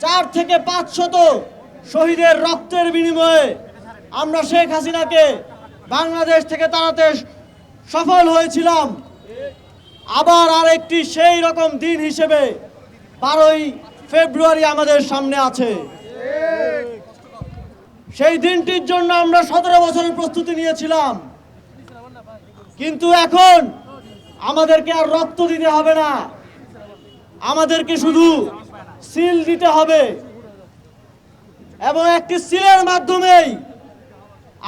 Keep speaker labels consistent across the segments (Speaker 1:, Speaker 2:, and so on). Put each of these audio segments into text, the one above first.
Speaker 1: 4 থেকে 500 শহীদের রক্তের বিনিময়ে আমরা শেখ হাসিনাকে বাংলাদেশ থেকে তাড়াতে সফল হয়েছিলাম। আবার আরেকটি সেই রকম দিন হিসেবে 12ই ফেব্রুয়ারি আমাদের সামনে আছে। সেই দিনটির জন্য আমরা 17 বছরের প্রস্তুতি নিয়েছিলাম, কিন্তু এখন আমাদেরকে আর রক্ত দিতে হবে না, আমাদেরকে শুধু সিল দিতে হবে এবং একটি সিলের মাধ্যমেই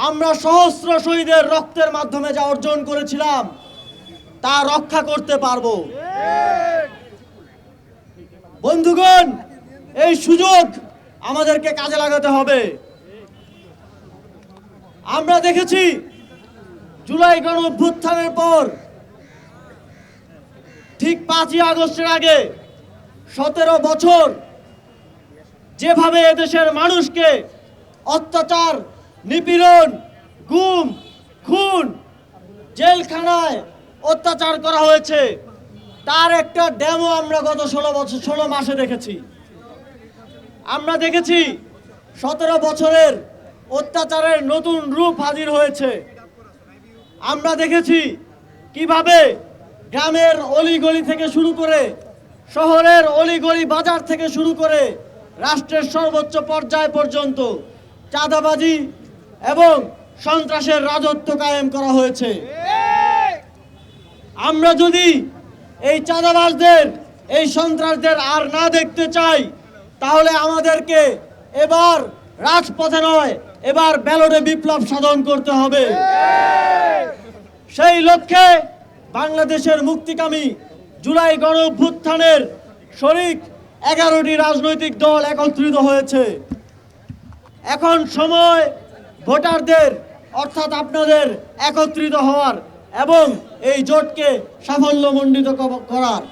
Speaker 1: আমরা সহস্র শহীদের রক্তের মাধ্যমে যা অর্জন করেছিলাম তা রক্ষা করতে পারবো। বন্ধুগণ, এই সুযোগ আমাদেরকে কাজে লাগাতে হবে। আমরা দেখেছি জুলাই গণঅভ্যুত্থানের পর ঠিক 5ই আগস্টের আগে 17 বছর যেভাবে এদেশের মানুষকে অত্যাচার, নিপীড়ন, গুম, খুন, জেলখানায় অত্যাচার করা হয়েছে, তার একটা ডেমো আমরা গত 16 মাসে দেখেছি। আমরা দেখেছি 17 বছরের অত্যাচারের নতুন রূপ হাজির হয়েছে। আমরা দেখেছি কিভাবে গ্রামের অলিগলি থেকে শুরু করে শহরের অলিগলি বাজার থেকে শুরু করে রাষ্ট্রের সর্বোচ্চ পর্যায় পর্যন্ত চাঁদাবাজি এবং সন্ত্রাসের রাজত্ব কায়েম করা হয়েছে। আমরা যদি এই চাঁদাবাজদের, এই সন্ত্রাসদের আর না দেখতে চাই, তাহলে আমাদেরকে এবার রাজপথে নয়, এবার ব্যালটে বিপ্লব সাধন করতে হবে। সেই লক্ষ্যে বাংলাদেশের মুক্তিকামী জুলাই গণঅভ্যুত্থানের শরিক 11টি রাজনৈতিক দল একত্রিত হয়েছে। এখন সময় ভোটারদের অর্থাৎ আপনাদের একত্রিত হওয়ার এবং এই জোটকে সাফল্যমণ্ডিত করার।